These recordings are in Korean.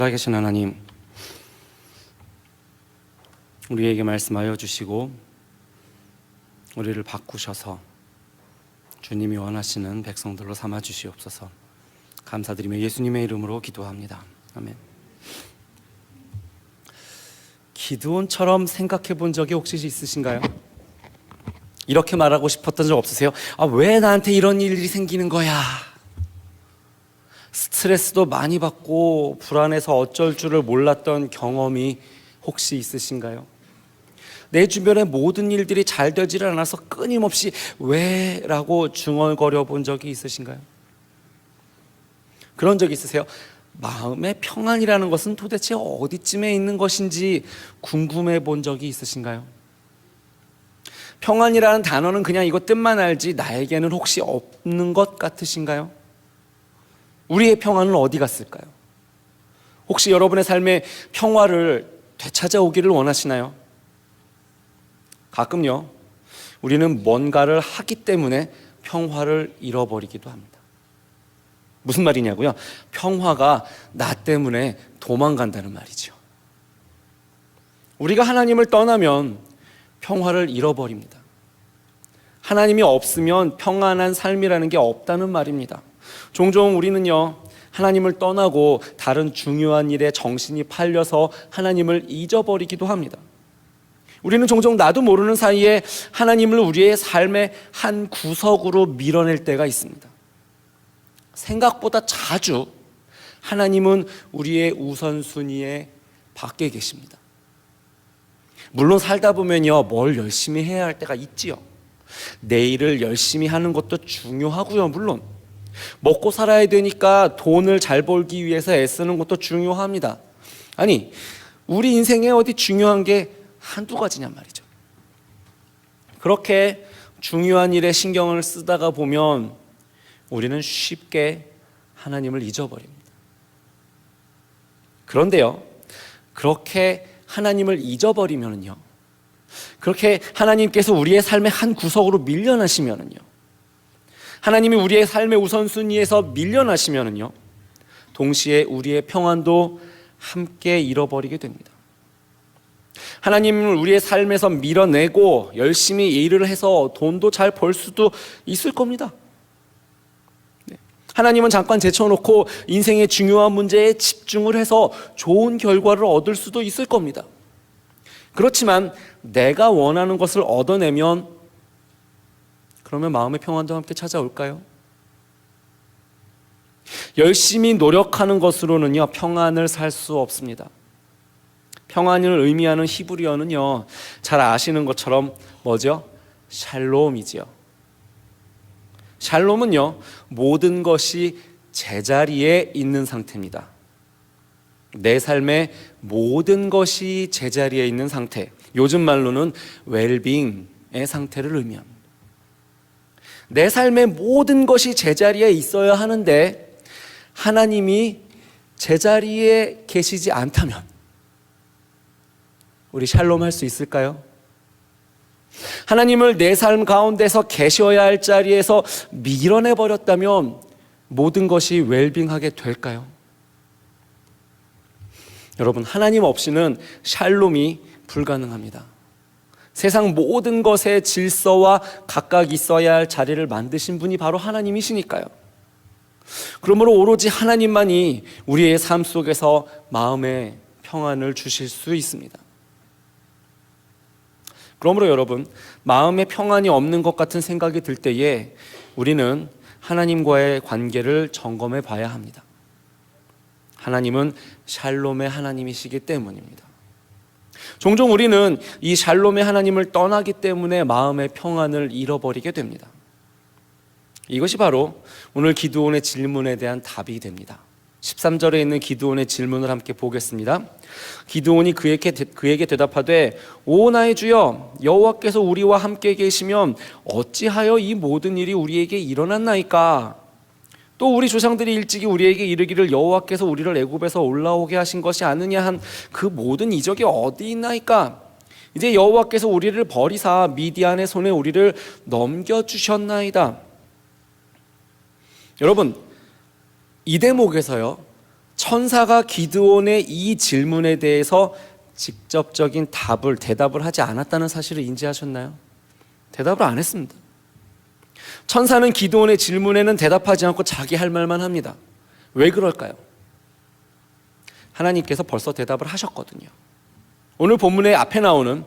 살아계신 하나님, 우리에게 말씀하여 주시고 우리를 바꾸셔서 주님이 원하시는 백성들로 삼아 주시옵소서. 감사드리며 예수님의 이름으로 기도합니다. 아멘. 기드온처럼 생각해 본 적이 혹시 있으신가요? 이렇게 말하고 싶었던 적 없으세요? 왜 나한테 이런 일이 생기는 거야? 스트레스도 많이 받고 불안해서 어쩔 줄을 몰랐던 경험이 혹시 있으신가요? 내 주변의 모든 일들이 잘 되지를 않아서 끊임없이 왜? 라고 중얼거려 본 적이 있으신가요? 그런 적 있으세요? 마음의 평안이라는 것은 도대체 어디쯤에 있는 것인지 궁금해 본 적이 있으신가요? 평안이라는 단어는 그냥 이거 뜻만 알지 나에게는 혹시 없는 것 같으신가요? 우리의 평안은 어디 갔을까요? 혹시 여러분의 삶에 평화를 되찾아오기를 원하시나요? 가끔요, 우리는 뭔가를 하기 때문에 평화를 잃어버리기도 합니다. 무슨 말이냐고요? 평화가 나 때문에 도망간다는 말이죠. 우리가 하나님을 떠나면 평화를 잃어버립니다. 하나님이 없으면 평안한 삶이라는 게 없다는 말입니다. 종종 우리는요, 하나님을 떠나고 다른 중요한 일에 정신이 팔려서 하나님을 잊어버리기도 합니다. 우리는 종종 나도 모르는 사이에 하나님을 우리의 삶의 한 구석으로 밀어낼 때가 있습니다. 생각보다 자주 하나님은 우리의 우선순위에 밖에 계십니다. 물론 살다 보면요, 뭘 열심히 해야 할 때가 있지요. 내일을 열심히 하는 것도 중요하고요. 물론 먹고 살아야 되니까 돈을 잘 벌기 위해서 애쓰는 것도 중요합니다. 아니, 우리 인생에 어디 중요한 게 한두 가지냔 말이죠. 그렇게 중요한 일에 신경을 쓰다가 보면 우리는 쉽게 하나님을 잊어버립니다. 그런데요, 그렇게 하나님을 잊어버리면요, 그렇게 하나님께서 우리의 삶의 한 구석으로 밀려나시면요, 하나님이 우리의 삶의 우선순위에서 밀려나시면요, 동시에 우리의 평안도 함께 잃어버리게 됩니다. 하나님을 우리의 삶에서 밀어내고 열심히 일을 해서 돈도 잘 벌 수도 있을 겁니다. 하나님은 잠깐 제쳐놓고 인생의 중요한 문제에 집중을 해서 좋은 결과를 얻을 수도 있을 겁니다. 그렇지만 내가 원하는 것을 얻어내면 그러면 마음의 평안도 함께 찾아올까요? 열심히 노력하는 것으로는요, 평안을 살 수 없습니다. 평안을 의미하는 히브리어는요, 잘 아시는 것처럼 뭐죠? 샬롬이지요. 샬롬은요, 모든 것이 제자리에 있는 상태입니다. 내 삶의 모든 것이 제자리에 있는 상태, 요즘 말로는 웰빙의 상태를 의미합니다. 내 삶의 모든 것이 제자리에 있어야 하는데 하나님이 제자리에 계시지 않다면 우리 샬롬 할 수 있을까요? 하나님을 내 삶 가운데서 계셔야 할 자리에서 밀어내버렸다면 모든 것이 웰빙하게 될까요? 여러분, 하나님 없이는 샬롬이 불가능합니다. 세상 모든 것의 질서와 각각 있어야 할 자리를 만드신 분이 바로 하나님이시니까요. 그러므로 오로지 하나님만이 우리의 삶 속에서 마음의 평안을 주실 수 있습니다. 그러므로 여러분, 마음의 평안이 없는 것 같은 생각이 들 때에 우리는 하나님과의 관계를 점검해 봐야 합니다. 하나님은 샬롬의 하나님이시기 때문입니다. 종종 우리는 이 샬롬의 하나님을 떠나기 때문에 마음의 평안을 잃어버리게 됩니다. 이것이 바로 오늘 기드온의 질문에 대한 답이 됩니다. 13절에 있는 기드온의 질문을 함께 보겠습니다. 기드온이 그에게 대답하되, 오 나의 주여, 여호와께서 우리와 함께 계시면 어찌하여 이 모든 일이 우리에게 일어났나이까? 또 우리 조상들이 일찍이 우리에게 이르기를 여호와께서 우리를 애굽에서 올라오게 하신 것이 아느냐 한 그 모든 이적이 어디 있나이까? 이제 여호와께서 우리를 버리사 미디안의 손에 우리를 넘겨주셨나이다. 여러분, 이 대목에서요, 천사가 기드온의 이 질문에 대해서 직접적인 대답을 하지 않았다는 사실을 인지하셨나요? 대답을 안 했습니다. 천사는 기드온의 질문에는 대답하지 않고 자기 할 말만 합니다. 왜 그럴까요? 하나님께서 벌써 대답을 하셨거든요. 오늘 본문의 앞에 나오는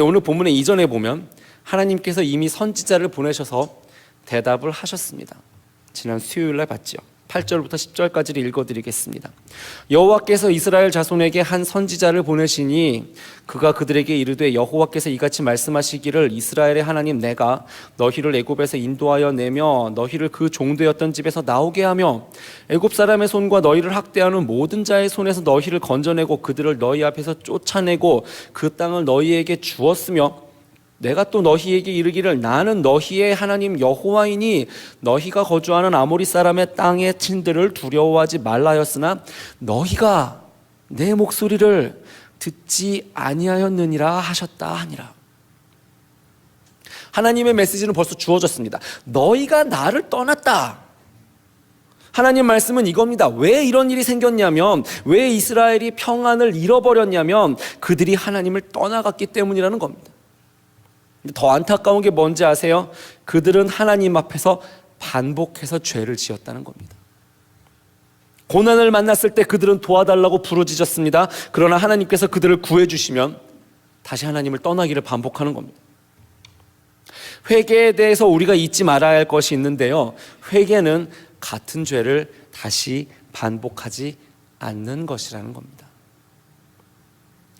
오늘 본문의 이전에 보면 하나님께서 이미 선지자를 보내셔서 대답을 하셨습니다. 지난 수요일날 봤죠. 8절부터 10절까지를 읽어드리겠습니다. 여호와께서 이스라엘 자손에게 한 선지자를 보내시니 그가 그들에게 이르되 여호와께서 이같이 말씀하시기를 이스라엘의 하나님 내가 너희를 애굽에서 인도하여 내며 너희를 그 종되었던 집에서 나오게 하며 애굽 사람의 손과 너희를 학대하는 모든 자의 손에서 너희를 건져내고 그들을 너희 앞에서 쫓아내고 그 땅을 너희에게 주었으며 내가 또 너희에게 이르기를 나는 너희의 하나님 여호와이니 너희가 거주하는 아모리 사람의 땅의 친들을 두려워하지 말라 하였으나 너희가 내 목소리를 듣지 아니하였느니라 하셨다 하니라. 하나님의 메시지는 벌써 주어졌습니다. 너희가 나를 떠났다. 하나님 말씀은 이겁니다. 왜 이런 일이 생겼냐면, 왜 이스라엘이 평안을 잃어버렸냐면 그들이 하나님을 떠나갔기 때문이라는 겁니다. 더 안타까운 게 뭔지 아세요? 그들은 하나님 앞에서 반복해서 죄를 지었다는 겁니다. 고난을 만났을 때 그들은 도와달라고 부르짖었습니다. 그러나 하나님께서 그들을 구해주시면 다시 하나님을 떠나기를 반복하는 겁니다. 회개에 대해서 우리가 잊지 말아야 할 것이 있는데요, 회개는 같은 죄를 다시 반복하지 않는 것이라는 겁니다.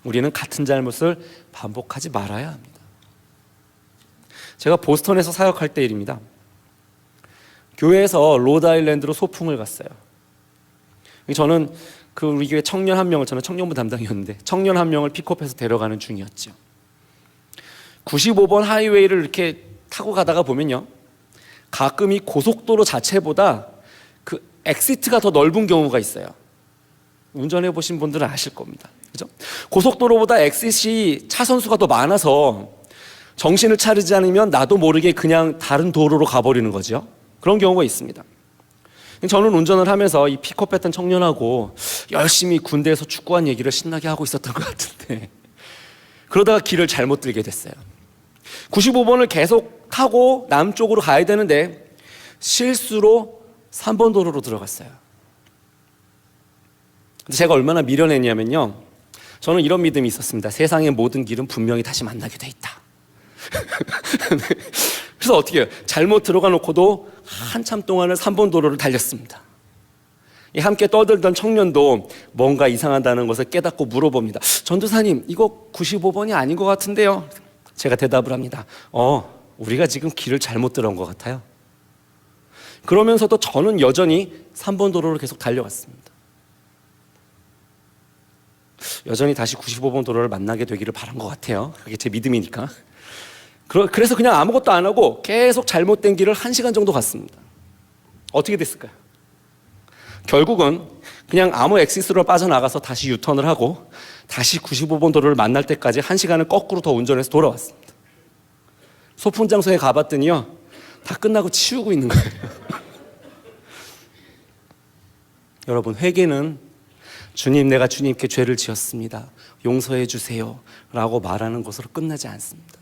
우리는 같은 잘못을 반복하지 말아야 합니다. 제가 보스턴에서 사역할 때 일입니다. 교회에서 로드아일랜드로 소풍을 갔어요. 저는 우리 교회 청년 한 명을, 저는 청년부 담당이었는데 청년 한 명을 픽업해서 데려가는 중이었죠. 95번 하이웨이를 이렇게 타고 가다가 보면요, 가끔 이 고속도로 자체보다 그 엑시트가 더 넓은 경우가 있어요. 운전해 보신 분들은 아실 겁니다. 그죠? 고속도로보다 엑시트 차선수가 더 많아서 정신을 차리지 않으면 나도 모르게 그냥 다른 도로로 가버리는 거죠. 그런 경우가 있습니다. 저는 운전을 하면서 이 픽업했던 청년하고 열심히 군대에서 축구한 얘기를 신나게 하고 있었던 것 같은데 그러다가 길을 잘못 들게 됐어요. 95번을 계속 타고 남쪽으로 가야 되는데 실수로 3번 도로로 들어갔어요. 근데 제가 얼마나 미련했냐면요, 저는 이런 믿음이 있었습니다. 세상의 모든 길은 분명히 다시 만나게 돼 있다. 그래서 어떻게 해요? 잘못 들어가 놓고도 한참 동안을 3번 도로를 달렸습니다. 함께 떠들던 청년도 뭔가 이상하다는 것을 깨닫고 물어봅니다. 전도사님, 이거 95번이 아닌 것 같은데요? 제가 대답을 합니다. 우리가 지금 길을 잘못 들어온 것 같아요. 그러면서도 저는 여전히 3번 도로를 계속 달려갔습니다. 여전히 다시 95번 도로를 만나게 되기를 바란 것 같아요. 그게 제 믿음이니까. 그래서 그냥 아무것도 안 하고 계속 잘못된 길을 1시간 정도 갔습니다. 어떻게 됐을까요? 결국은 그냥 아무 엑시스로 빠져나가서 다시 유턴을 하고 다시 95번 도로를 만날 때까지 1시간을 거꾸로 더 운전해서 돌아왔습니다. 소풍 장소에 가봤더니요, 다 끝나고 치우고 있는 거예요. 여러분, 회개는 주님, 내가 주님께 죄를 지었습니다, 용서해 주세요 라고 말하는 것으로 끝나지 않습니다.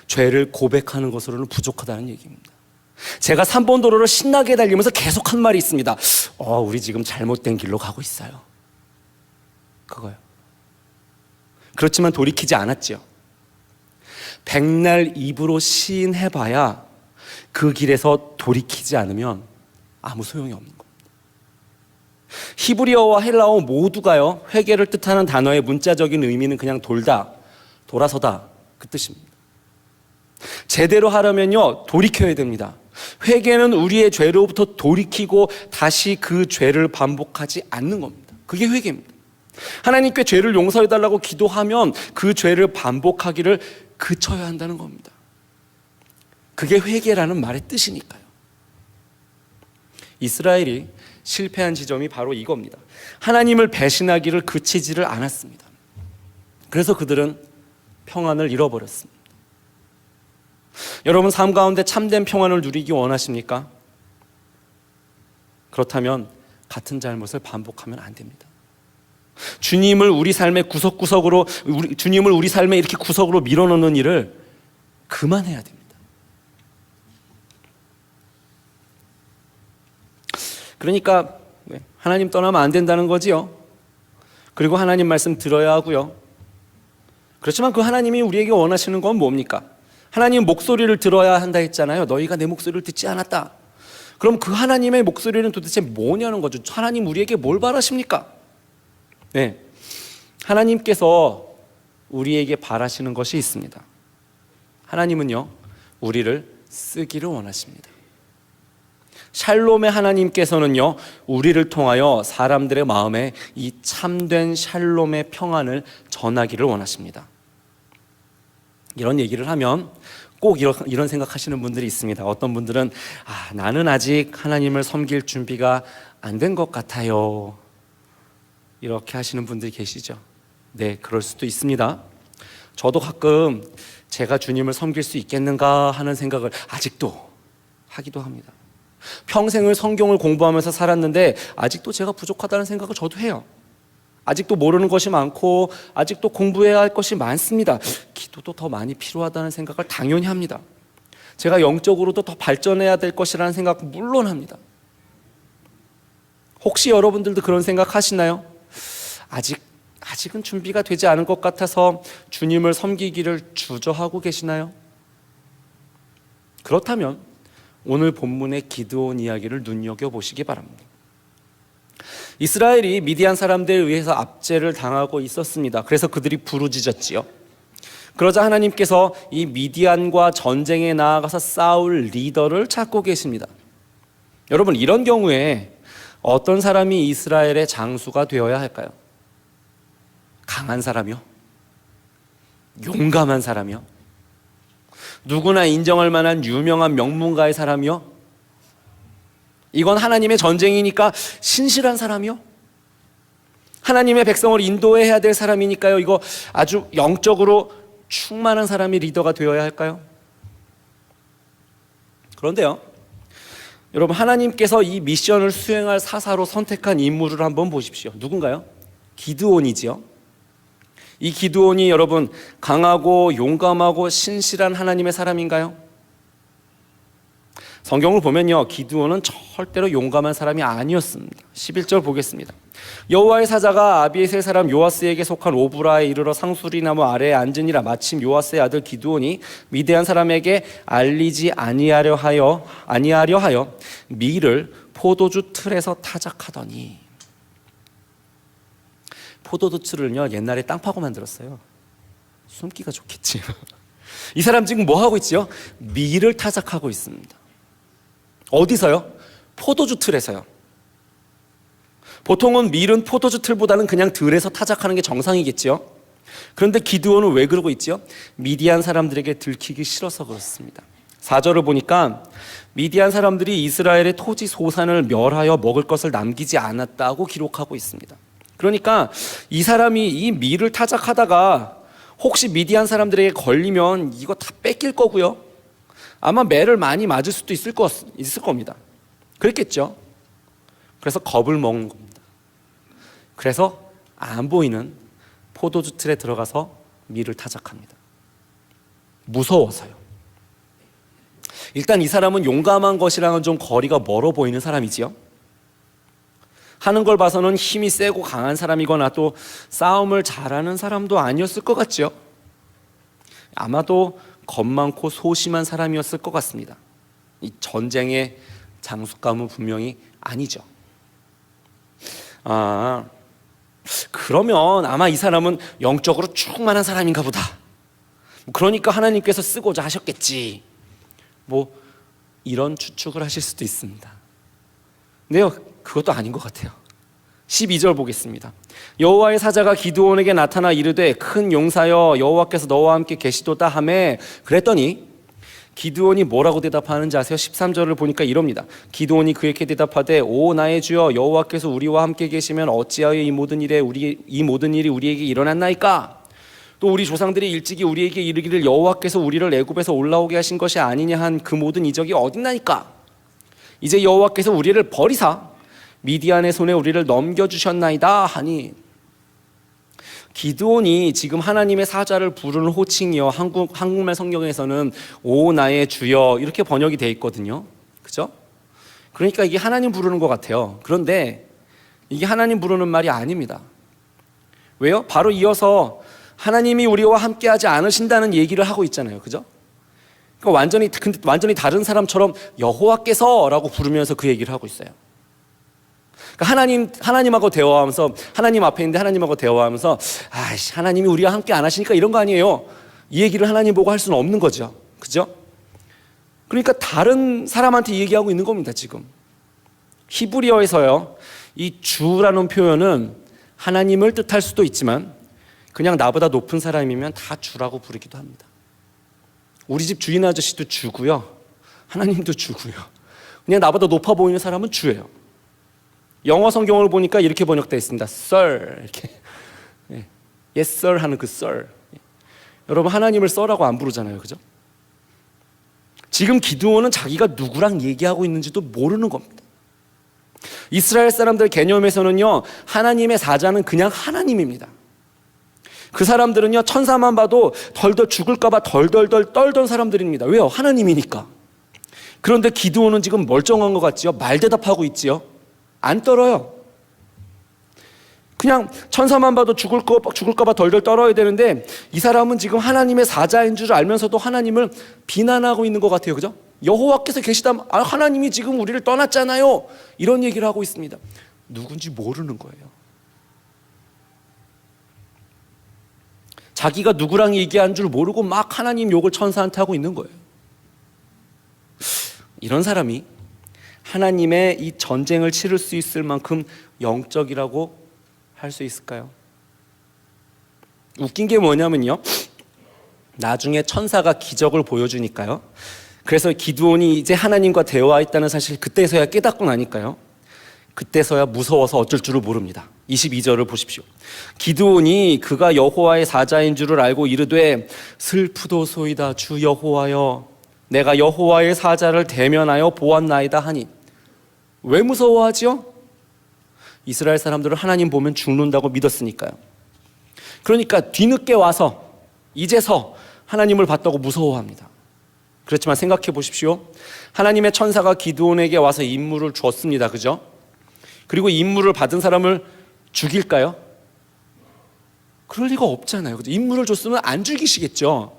죄를 고백하는 것으로는 부족하다는 얘기입니다. 제가 3번 도로를 신나게 달리면서 계속 한 말이 있습니다. 우리 지금 잘못된 길로 가고 있어요. 그거요. 그렇지만 돌이키지 않았죠. 백날 입으로 시인해봐야 그 길에서 돌이키지 않으면 아무 소용이 없는 겁니다. 히브리어와 헬라어 모두가요, 회개를 뜻하는 단어의 문자적인 의미는 그냥 돌아서다 그 뜻입니다. 제대로 하려면요, 돌이켜야 됩니다. 회개는 우리의 죄로부터 돌이키고 다시 그 죄를 반복하지 않는 겁니다. 그게 회개입니다. 하나님께 죄를 용서해달라고 기도하면 그 죄를 반복하기를 그쳐야 한다는 겁니다. 그게 회개라는 말의 뜻이니까요. 이스라엘이 실패한 지점이 바로 이겁니다. 하나님을 배신하기를 그치지를 않았습니다. 그래서 그들은 평안을 잃어버렸습니다. 여러분, 삶 가운데 참된 평안을 누리기 원하십니까? 그렇다면 같은 잘못을 반복하면 안 됩니다. 주님을 우리 삶의 구석구석으로 주님을 우리 삶에 이렇게 구석으로 밀어넣는 일을 그만해야 됩니다. 그러니까 하나님 떠나면 안 된다는 거지요. 그리고 하나님 말씀 들어야 하고요. 그렇지만 그 하나님이 우리에게 원하시는 건 뭡니까? 하나님 목소리를 들어야 한다 했잖아요. 너희가 내 목소리를 듣지 않았다. 그럼 그 하나님의 목소리는 도대체 뭐냐는 거죠. 하나님 우리에게 뭘 바라십니까? 네, 하나님께서 우리에게 바라시는 것이 있습니다. 하나님은요, 우리를 쓰기를 원하십니다. 샬롬의 하나님께서는요, 우리를 통하여 사람들의 마음에 이 참된 샬롬의 평안을 전하기를 원하십니다. 이런 얘기를 하면 꼭 이런 생각하시는 분들이 있습니다. 어떤 분들은 나는 아직 하나님을 섬길 준비가 안 된 것 같아요, 이렇게 하시는 분들이 계시죠. 네, 그럴 수도 있습니다. 저도 가끔 제가 주님을 섬길 수 있겠는가 하는 생각을 아직도 하기도 합니다. 평생을 성경을 공부하면서 살았는데 아직도 제가 부족하다는 생각을 저도 해요. 아직도 모르는 것이 많고 아직도 공부해야 할 것이 많습니다. 기도도 더 많이 필요하다는 생각을 당연히 합니다. 제가 영적으로도 더 발전해야 될 것이라는 생각 물론 합니다. 혹시 여러분들도 그런 생각 하시나요? 아직은 준비가 되지 않은 것 같아서 주님을 섬기기를 주저하고 계시나요? 그렇다면 오늘 본문의 기드온 이야기를 눈여겨보시기 바랍니다. 이스라엘이 미디안 사람들에 의해서 압제를 당하고 있었습니다. 그래서 그들이 부르짖었지요. 그러자 하나님께서 이 미디안과 전쟁에 나아가서 싸울 리더를 찾고 계십니다. 여러분, 이런 경우에 어떤 사람이 이스라엘의 장수가 되어야 할까요? 강한 사람이요? 용감한 사람이요? 누구나 인정할 만한 유명한 명문가의 사람이요? 이건 하나님의 전쟁이니까 신실한 사람이요? 하나님의 백성을 인도해야 될 사람이니까요. 이거 아주 영적으로 충만한 사람이 리더가 되어야 할까요? 그런데요, 여러분, 하나님께서 이 미션을 수행할 사사로 선택한 인물을 한번 보십시오. 누군가요? 기드온이지요. 이 기드온이 여러분 강하고 용감하고 신실한 하나님의 사람인가요? 성경을 보면요, 기드온은 절대로 용감한 사람이 아니었습니다. 11절 보겠습니다. 여호와의 사자가 아비에셀 사람 요아스에게 속한 오브라에 이르러 상수리나무 아래에 앉으니라. 마침 요아스의 아들 기드온이 미디안 사람에게 알리지 아니하려 하여 밀을 포도주 틀에서 타작하더니. 포도주 틀을요, 옛날에 땅 파고 만들었어요. 숨기가 좋겠지. 이 사람 지금 뭐 하고 있지요? 밀을 타작하고 있습니다. 어디서요? 포도주 틀에서요. 보통은 밀은 포도주 틀보다는 그냥 들에서 타작하는 게 정상이겠지요. 그런데 기드온은 왜 그러고 있지요? 미디안 사람들에게 들키기 싫어서 그렇습니다. 4절을 보니까 미디안 사람들이 이스라엘의 토지 소산을 멸하여 먹을 것을 남기지 않았다고 기록하고 있습니다. 그러니까 이 사람이 이 밀을 타작하다가 혹시 미디안 사람들에게 걸리면 이거 다 뺏길 거고요, 아마 매를 많이 맞을 수도 있을 겁니다. 그랬겠죠. 그래서 겁을 먹는 겁니다. 그래서 안 보이는 포도주 틀에 들어가서 밀을 타작합니다. 무서워서요. 일단 이 사람은 용감한 것이랑은 좀 거리가 멀어 보이는 사람이지요. 하는 걸 봐서는 힘이 세고 강한 사람이거나 또 싸움을 잘하는 사람도 아니었을 것 같죠. 아마도 겁 많고 소심한 사람이었을 것 같습니다. 이 전쟁의 장수감은 분명히 아니죠. 그러면 아마 이 사람은 영적으로 충만한 사람인가 보다. 그러니까 하나님께서 쓰고자 하셨겠지. 뭐 이런 추측을 하실 수도 있습니다. 근데요, 그것도 아닌 것 같아요. 12절 보겠습니다. 여호와의 사자가 기드온에게 나타나 이르되 큰 용사여 여호와께서 너와 함께 계시도다 하매, 그랬더니 기드온이 뭐라고 대답하는지 아세요? 13절을 보니까 이럽니다. 기드온이 그에게 대답하되 오 나의 주여 여호와께서 우리와 함께 계시면 어찌하여 이 모든 일이 우리에게 일어났나이까? 또 우리 조상들이 일찍이 우리에게 이르기를 여호와께서 우리를 애굽에서 올라오게 하신 것이 아니냐 한 그 모든 이적이 어딨나이까? 이제 여호와께서 우리를 버리사 미디안의 손에 우리를 넘겨주셨나이다 하니, 기드온이 지금 하나님의 사자를 부르는 호칭이요, 한국말 성경에서는 오 나의 주여 이렇게 번역이 되어 있거든요. 그죠? 그러니까 이게 하나님 부르는 것 같아요. 그런데 이게 하나님 부르는 말이 아닙니다. 왜요? 바로 이어서 하나님이 우리와 함께하지 않으신다는 얘기를 하고 있잖아요. 그죠? 그러니까 완전히 다른 사람처럼 여호와께서라고 부르면서 그 얘기를 하고 있어요. 그러니까 하나님하고 대화하면서, 하나님 앞에 있는데 하나님하고 대화하면서, 하나님이 우리와 함께 안 하시니까 이런 거 아니에요, 이 얘기를 하나님 보고 할 수는 없는 거죠. 그죠? 그러니까 다른 사람한테 얘기하고 있는 겁니다. 지금 히브리어에서요, 이 주라는 표현은 하나님을 뜻할 수도 있지만 그냥 나보다 높은 사람이면 다 주라고 부르기도 합니다. 우리 집 주인 아저씨도 주고요, 하나님도 주고요. 그냥 나보다 높아 보이는 사람은 주예요. 영어 성경을 보니까 이렇게 번역되어 있습니다. Sir, 이렇게. Yes sir 하는 그 Sir. 여러분, 하나님을 Sir라고 안 부르잖아요. 그죠? 지금 기드온은 자기가 누구랑 얘기하고 있는지도 모르는 겁니다. 이스라엘 사람들 개념에서는요, 하나님의 사자는 그냥 하나님입니다. 그 사람들은요, 천사만 봐도 덜덜 죽을까봐 덜덜덜 떨던 사람들입니다. 왜요? 하나님이니까. 그런데 기드온은 지금 멀쩡한 것 같지요? 말대답하고 있지요? 안 떨어요. 그냥 천사만 봐도 죽을까봐 덜덜 떨어야 되는데, 이 사람은 지금 하나님의 사자인 줄 알면서도 하나님을 비난하고 있는 것 같아요. 그죠? 여호와께서 계시다면, 하나님이 지금 우리를 떠났잖아요, 이런 얘기를 하고 있습니다. 누군지 모르는 거예요. 자기가 누구랑 얘기한 줄 모르고 막 하나님 욕을 천사한테 하고 있는 거예요. 이런 사람이 하나님의 이 전쟁을 치를 수 있을 만큼 영적이라고 할 수 있을까요? 웃긴 게 뭐냐면요, 나중에 천사가 기적을 보여주니까요, 그래서 기드온이 이제 하나님과 대화했다는 사실 그때서야 깨닫고 나니까요, 그때서야 무서워서 어쩔 줄을 모릅니다. 22절을 보십시오. 기드온이 그가 여호와의 사자인 줄을 알고 이르되, 슬프도소이다 주 여호와여, 내가 여호와의 사자를 대면하여 보았나이다 하니. 왜 무서워하지요? 이스라엘 사람들은 하나님 보면 죽는다고 믿었으니까요. 그러니까 뒤늦게 와서 이제서 하나님을 봤다고 무서워합니다. 그렇지만 생각해 보십시오. 하나님의 천사가 기드온에게 와서 임무를 줬습니다. 그죠? 그리고 임무를 받은 사람을 죽일까요? 그럴 리가 없잖아요. 그죠? 임무를 줬으면 안 죽이시겠죠.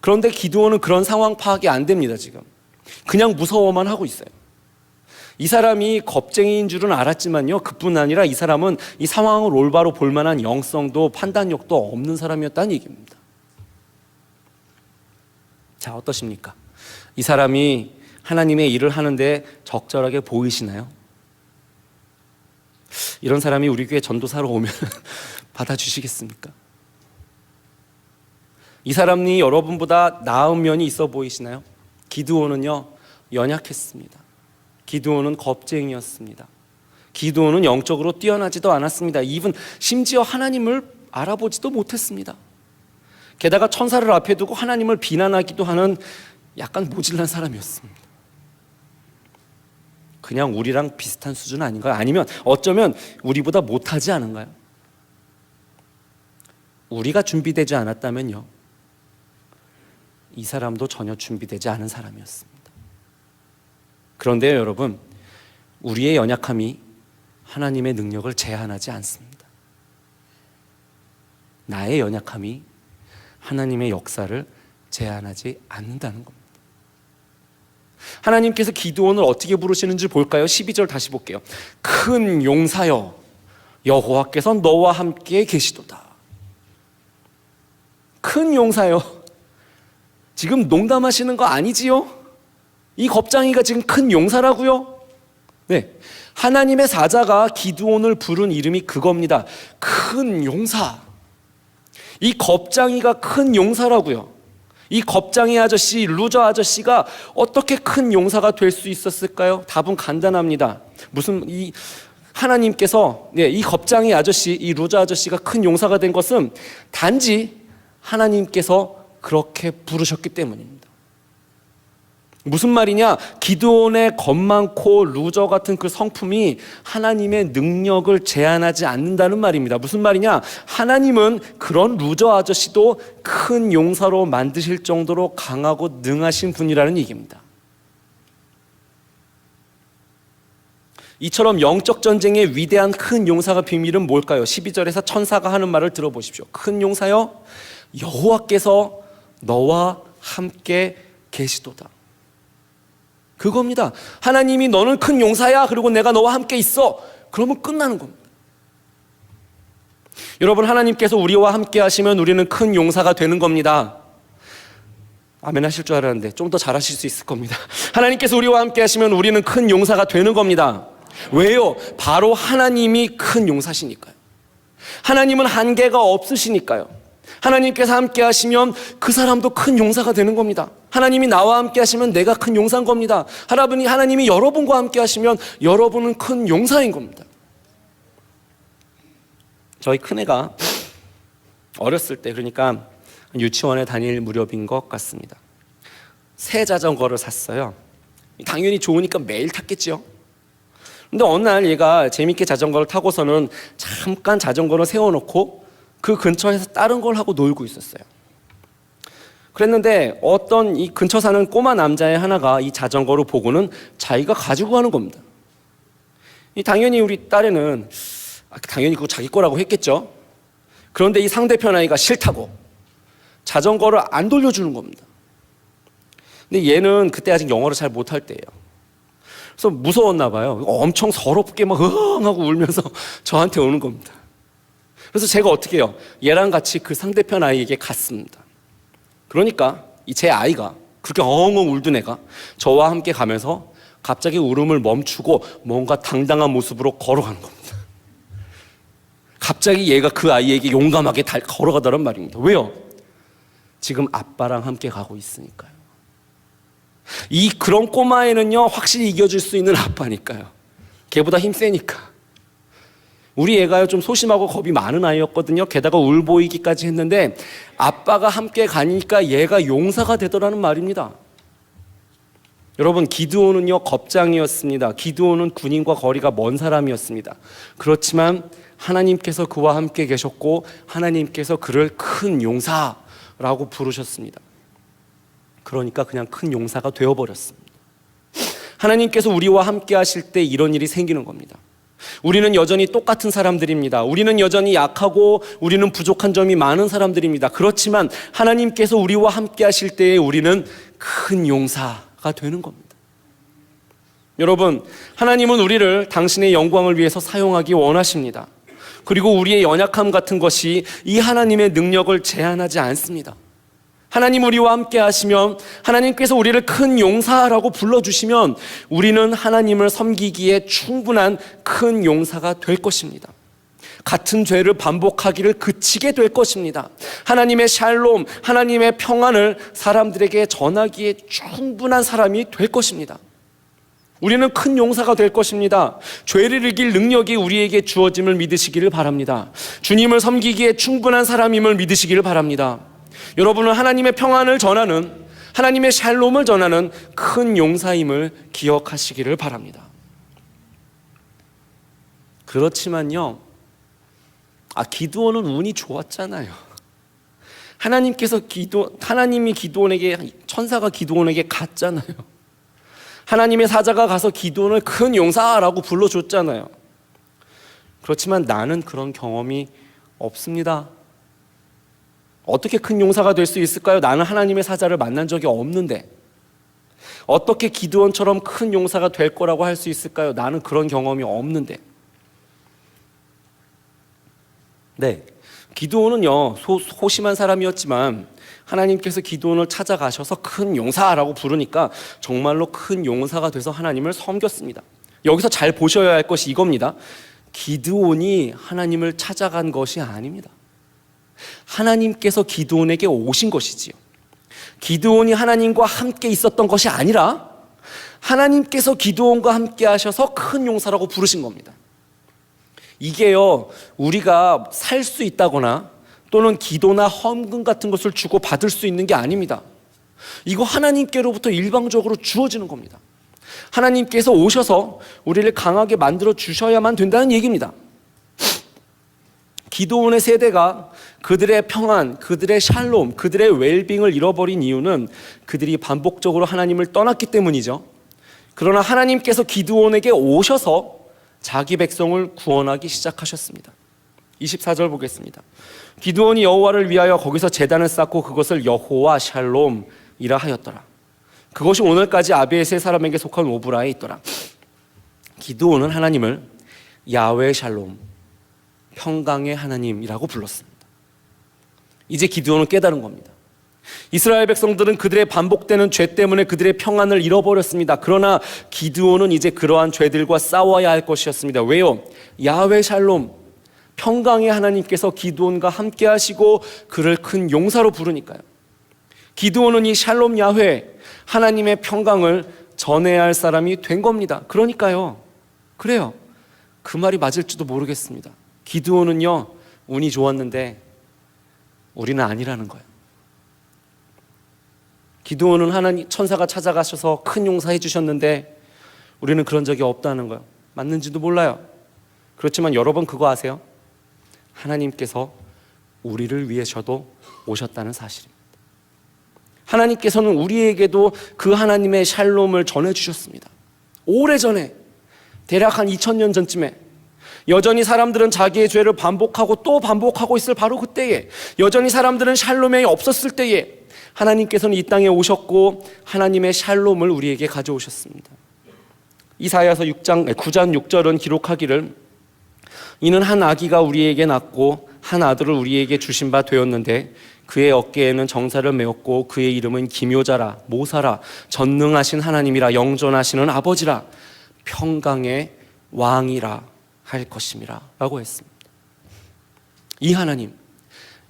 그런데 기드온은 그런 상황 파악이 안 됩니다. 지금 그냥 무서워만 하고 있어요. 이 사람이 겁쟁이인 줄은 알았지만요, 그뿐 아니라 이 사람은 이 상황을 올바로 볼 만한 영성도 판단력도 없는 사람이었다는 얘기입니다. 자, 어떠십니까? 이 사람이 하나님의 일을 하는데 적절하게 보이시나요? 이런 사람이 우리 교회 전도사로 오면 받아주시겠습니까? 이 사람이 여러분보다 나은 면이 있어 보이시나요? 기드온은요, 연약했습니다. 기드온은 겁쟁이였습니다. 기드온은 영적으로 뛰어나지도 않았습니다. 심지어 하나님을 알아보지도 못했습니다. 게다가 천사를 앞에 두고 하나님을 비난하기도 하는 약간 모질란 사람이었습니다. 그냥 우리랑 비슷한 수준 아닌가요? 아니면 어쩌면 우리보다 못하지 않은가요? 우리가 준비되지 않았다면요, 이 사람도 전혀 준비되지 않은 사람이었습니다. 그런데요, 여러분, 우리의 연약함이 하나님의 능력을 제한하지 않습니다. 나의 연약함이 하나님의 역사를 제한하지 않는다는 겁니다. 하나님께서 기드온을 어떻게 부르시는지 볼까요? 12절 다시 볼게요. 큰 용사여, 여호와께서 너와 함께 계시도다. 큰 용사여, 지금 농담하시는 거 아니지요? 이 겁장이가 지금 큰 용사라고요? 네, 하나님의 사자가 기드온을 부른 이름이 그겁니다. 큰 용사. 이 겁장이가 큰 용사라고요. 이 겁장이 아저씨, 루저 아저씨가 어떻게 큰 용사가 될 수 있었을까요? 답은 간단합니다. 이 하나님께서, 이 겁장이 아저씨, 이 루저 아저씨가 큰 용사가 된 것은 단지 하나님께서 그렇게 부르셨기 때문입니다. 무슨 말이냐? 기드온의 겁 많고 루저 같은 그 성품이 하나님의 능력을 제한하지 않는다는 말입니다. 무슨 말이냐? 하나님은 그런 루저 아저씨도 큰 용사로 만드실 정도로 강하고 능하신 분이라는 얘기입니다. 이처럼 영적 전쟁의 위대한 큰 용사가 비밀은 뭘까요? 12절에서 천사가 하는 말을 들어보십시오. 큰 용사여, 여호와께서 너와 함께 계시도다. 그겁니다. 하나님이 너는 큰 용사야, 그리고 내가 너와 함께 있어, 그러면 끝나는 겁니다. 여러분, 하나님께서 우리와 함께 하시면 우리는 큰 용사가 되는 겁니다. 아멘 하실 줄 알았는데 좀 더 잘하실 수 있을 겁니다. 하나님께서 우리와 함께 하시면 우리는 큰 용사가 되는 겁니다. 왜요? 바로 하나님이 큰 용사시니까요. 하나님은 한계가 없으시니까요. 하나님께서 함께 하시면 그 사람도 큰 용사가 되는 겁니다. 하나님이 나와 함께 하시면 내가 큰 용사인 겁니다. 하나님이 여러분과 함께 하시면 여러분은 큰 용사인 겁니다. 저희 큰애가 어렸을 때, 그러니까 유치원에 다닐 무렵인 것 같습니다. 새 자전거를 샀어요. 당연히 좋으니까 매일 탔겠지요. 근데 어느 날 얘가 재밌게 자전거를 타고서는 잠깐 자전거를 세워놓고 그 근처에서 다른 걸 하고 놀고 있었어요. 그랬는데 어떤 이 근처 사는 꼬마 남자의 하나가 이 자전거를 보고는 자기가 가지고 가는 겁니다. 당연히 우리 딸애는 당연히 그거 자기 거라고 했겠죠. 그런데 이 상대편 아이가 싫다고 자전거를 안 돌려주는 겁니다. 근데 얘는 그때 아직 영어를 잘 못할 때예요. 그래서 무서웠나 봐요. 엄청 서럽게 막 으응 하고 울면서 저한테 오는 겁니다. 그래서 제가 어떻게 해요? 얘랑 같이 그 상대편 아이에게 갔습니다. 그러니까 제 아이가, 그렇게 엉엉 울던 애가 저와 함께 가면서 갑자기 울음을 멈추고 뭔가 당당한 모습으로 걸어가는 겁니다. 갑자기 얘가 그 아이에게 용감하게 걸어가더란 말입니다. 왜요? 지금 아빠랑 함께 가고 있으니까요. 그런 꼬마애는요, 확실히 이겨줄 수 있는 아빠니까요. 걔보다 힘세니까. 우리 애가요, 좀 소심하고 겁이 많은 아이였거든요. 게다가 울보이기까지 했는데 아빠가 함께 가니까 얘가 용사가 되더라는 말입니다. 여러분, 기드온은요, 겁장이었습니다. 기드온은 군인과 거리가 먼 사람이었습니다. 그렇지만 하나님께서 그와 함께 계셨고 하나님께서 그를 큰 용사라고 부르셨습니다. 그러니까 그냥 큰 용사가 되어버렸습니다. 하나님께서 우리와 함께 하실 때 이런 일이 생기는 겁니다. 우리는 여전히 똑같은 사람들입니다. 우리는 여전히 약하고 우리는 부족한 점이 많은 사람들입니다. 그렇지만 하나님께서 우리와 함께 하실 때에 우리는 큰 용사가 되는 겁니다. 여러분, 하나님은 우리를 당신의 영광을 위해서 사용하기 원하십니다. 그리고 우리의 연약함 같은 것이 이 하나님의 능력을 제한하지 않습니다. 하나님 우리와 함께 하시면, 하나님께서 우리를 큰 용사라고 불러주시면 우리는 하나님을 섬기기에 충분한 큰 용사가 될 것입니다. 같은 죄를 반복하기를 그치게 될 것입니다. 하나님의 샬롬, 하나님의 평안을 사람들에게 전하기에 충분한 사람이 될 것입니다. 우리는 큰 용사가 될 것입니다. 죄를 이길 능력이 우리에게 주어짐을 믿으시기를 바랍니다. 주님을 섬기기에 충분한 사람임을 믿으시기를 바랍니다. 여러분은 하나님의 평안을 전하는, 하나님의 샬롬을 전하는 큰 용사임을 기억하시기를 바랍니다. 그렇지만요, 기드온은 운이 좋았잖아요. 하나님이 기드온에게, 천사가 기드온에게 갔잖아요. 하나님의 사자가 가서 기드온을 큰 용사라고 불러줬잖아요. 그렇지만 나는 그런 경험이 없습니다. 어떻게 큰 용사가 될 수 있을까요? 나는 하나님의 사자를 만난 적이 없는데 어떻게 기드온처럼 큰 용사가 될 거라고 할 수 있을까요? 나는 그런 경험이 없는데. 네, 기드온은요, 소심한 사람이었지만 하나님께서 기드온을 찾아가셔서 큰 용사라고 부르니까 정말로 큰 용사가 돼서 하나님을 섬겼습니다. 여기서 잘 보셔야 할 것이 이겁니다. 기드온이 하나님을 찾아간 것이 아닙니다. 하나님께서 기드온에게 오신 것이지요. 기드온이 하나님과 함께 있었던 것이 아니라 하나님께서 기드온과 함께 하셔서 큰 용사라고 부르신 겁니다. 이게요, 우리가 살 수 있다거나 또는 기도나 헌금 같은 것을 주고 받을 수 있는 게 아닙니다. 이거 하나님께로부터 일방적으로 주어지는 겁니다. 하나님께서 오셔서 우리를 강하게 만들어 주셔야만 된다는 얘기입니다. 기드온의 세대가 그들의 평안, 그들의 샬롬, 그들의 웰빙을 잃어버린 이유는 그들이 반복적으로 하나님을 떠났기 때문이죠. 그러나 하나님께서 기드온에게 오셔서 자기 백성을 구원하기 시작하셨습니다. 24절 보겠습니다. 기드온이 여호와를 위하여 거기서 제단을 쌓고 그것을 여호와 샬롬이라 하였더라. 그것이 오늘까지 아비의 세 사람에게 속한 오브라에 있더라. 기드온은 하나님을 야훼 샬롬, 평강의 하나님이라고 불렀습니다. 이제 기드온은 깨달은 겁니다. 이스라엘 백성들은 그들의 반복되는 죄 때문에 그들의 평안을 잃어버렸습니다. 그러나 기드온은 이제 그러한 죄들과 싸워야 할 것이었습니다. 왜요? 야훼 샬롬, 평강의 하나님께서 기드온과 함께 하시고 그를 큰 용사로 부르니까요. 기드온은 이 샬롬 야훼, 하나님의 평강을 전해야 할 사람이 된 겁니다. 그러니까요. 그래요. 그 말이 맞을지도 모르겠습니다. 기드온은요, 운이 좋았는데 우리는 아니라는 거예요. 기드온은 하나님 천사가 찾아가셔서 큰 용사해 주셨는데 우리는 그런 적이 없다는 거예요. 맞는지도 몰라요. 그렇지만 여러분 그거 아세요? 하나님께서 우리를 위해서도 오셨다는 사실입니다. 하나님께서는 우리에게도 그 하나님의 샬롬을 전해주셨습니다. 오래전에, 대략 한 2000년 전쯤에 여전히 사람들은 자기의 죄를 반복하고 또 반복하고 있을 바로 그때에, 여전히 사람들은 샬롬이 없었을 때에 하나님께서는 이 땅에 오셨고 하나님의 샬롬을 우리에게 가져오셨습니다. 이사야서 9장 6절은 기록하기를 이는 한 아기가 우리에게 낳고 한 아들을 우리에게 주신 바 되었는데 그의 어깨에는 정사를 메었고 그의 이름은 기묘자라 모사라 전능하신 하나님이라 영존하시는 아버지라 평강의 왕이라 할 것임이라 라고 했습니다. 이 하나님,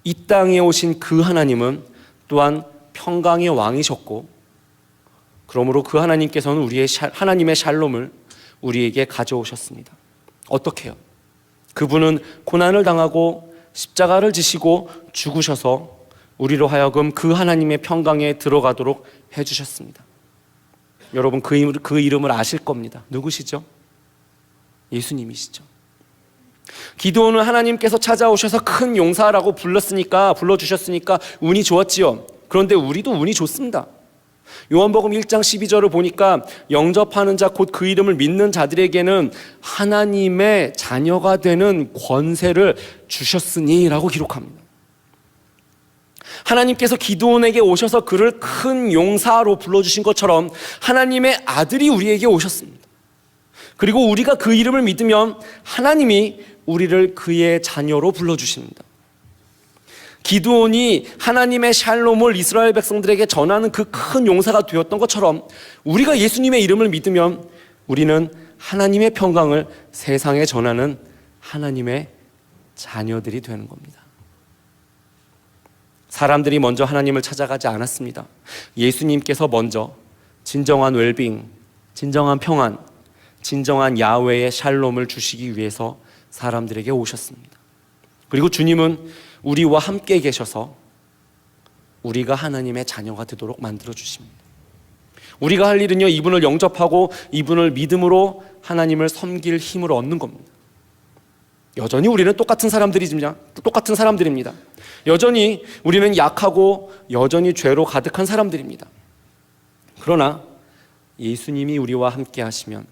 이 땅에 오신 그 하나님은 또한 평강의 왕이셨고 그러므로 그 하나님께서는 하나님의 샬롬을 우리에게 가져오셨습니다. 어떻게 해요? 그분은 고난을 당하고 십자가를 지시고 죽으셔서 우리로 하여금 그 하나님의 평강에 들어가도록 해주셨습니다. 여러분 그 이름을 아실 겁니다. 누구시죠? 예수님이시죠. 기드온은 하나님께서 찾아오셔서 큰 용사라고 불러주셨으니까 운이 좋았지요. 그런데 우리도 운이 좋습니다. 요한복음 1장 12절을 보니까 영접하는 자 곧 그 이름을 믿는 자들에게는 하나님의 자녀가 되는 권세를 주셨으니 라고 기록합니다. 하나님께서 기드온에게 오셔서 그를 큰 용사로 불러주신 것처럼 하나님의 아들이 우리에게 오셨습니다. 그리고 우리가 그 이름을 믿으면 하나님이 우리를 그의 자녀로 불러주십니다. 기드온이 하나님의 샬롬을 이스라엘 백성들에게 전하는 그 큰 용사가 되었던 것처럼 우리가 예수님의 이름을 믿으면 우리는 하나님의 평강을 세상에 전하는 하나님의 자녀들이 되는 겁니다. 사람들이 먼저 하나님을 찾아가지 않았습니다. 예수님께서 먼저 진정한 웰빙, 진정한 평안, 진정한 야훼의 샬롬을 주시기 위해서 사람들에게 오셨습니다. 그리고 주님은 우리와 함께 계셔서 우리가 하나님의 자녀가 되도록 만들어 주십니다. 우리가 할 일은요, 이분을 영접하고 이분을 믿음으로 하나님을 섬길 힘을 얻는 겁니다. 여전히 우리는 똑같은 사람들입니다. 여전히 우리는 약하고 여전히 죄로 가득한 사람들입니다. 그러나 예수님이 우리와 함께 하시면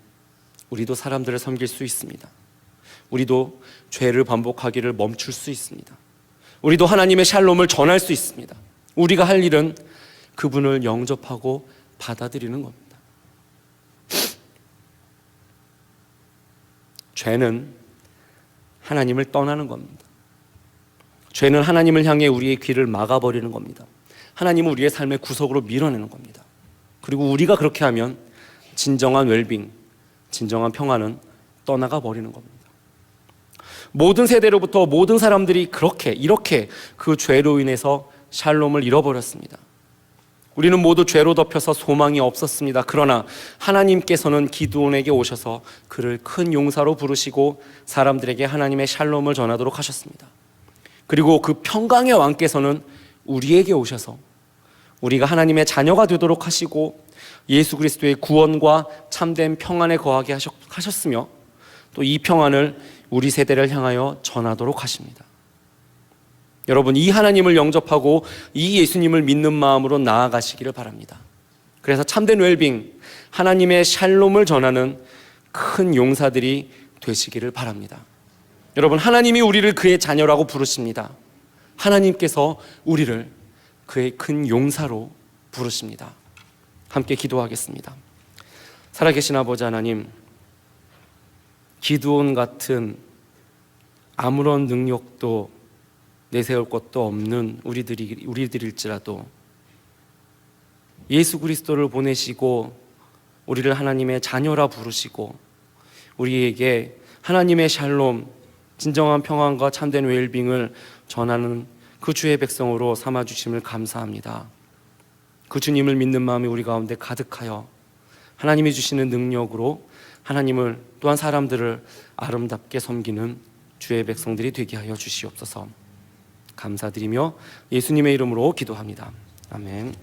우리도 사람들을 섬길 수 있습니다. 우리도 죄를 반복하기를 멈출 수 있습니다. 우리도 하나님의 샬롬을 전할 수 있습니다. 우리가 할 일은 그분을 영접하고 받아들이는 겁니다. 죄는 하나님을 떠나는 겁니다. 죄는 하나님을 향해 우리의 귀를 막아버리는 겁니다. 하나님은 우리의 삶의 구석으로 밀어내는 겁니다. 그리고 우리가 그렇게 하면 진정한 웰빙, 진정한 평안은 떠나가 버리는 겁니다. 모든 세대로부터 모든 사람들이 이렇게 그 죄로 인해서 샬롬을 잃어버렸습니다. 우리는 모두 죄로 덮여서 소망이 없었습니다. 그러나 하나님께서는 기드온에게 오셔서 그를 큰 용사로 부르시고 사람들에게 하나님의 샬롬을 전하도록 하셨습니다. 그리고 그 평강의 왕께서는 우리에게 오셔서 우리가 하나님의 자녀가 되도록 하시고 예수 그리스도의 구원과 참된 평안에 거하게 하셨으며 또 이 평안을 우리 세대를 향하여 전하도록 하십니다. 여러분, 이 하나님을 영접하고 이 예수님을 믿는 마음으로 나아가시기를 바랍니다. 그래서 참된 웰빙, 하나님의 샬롬을 전하는 큰 용사들이 되시기를 바랍니다. 여러분, 하나님이 우리를 그의 자녀라고 부르십니다. 하나님께서 우리를 그의 큰 용사로 부르십니다. 함께 기도하겠습니다. 살아계신 아버지 하나님, 기드온 같은 아무런 능력도 내세울 것도 없는 우리들일지라도 예수 그리스도를 보내시고 우리를 하나님의 자녀라 부르시고 우리에게 하나님의 샬롬, 진정한 평안과 참된 웰빙을 전하는 그 주의 백성으로 삼아주심을 감사합니다. 그 주님을 믿는 마음이 우리 가운데 가득하여 하나님이 주시는 능력으로 하나님을 또한 사람들을 아름답게 섬기는 주의 백성들이 되게 하여 주시옵소서. 감사드리며 예수님의 이름으로 기도합니다. 아멘.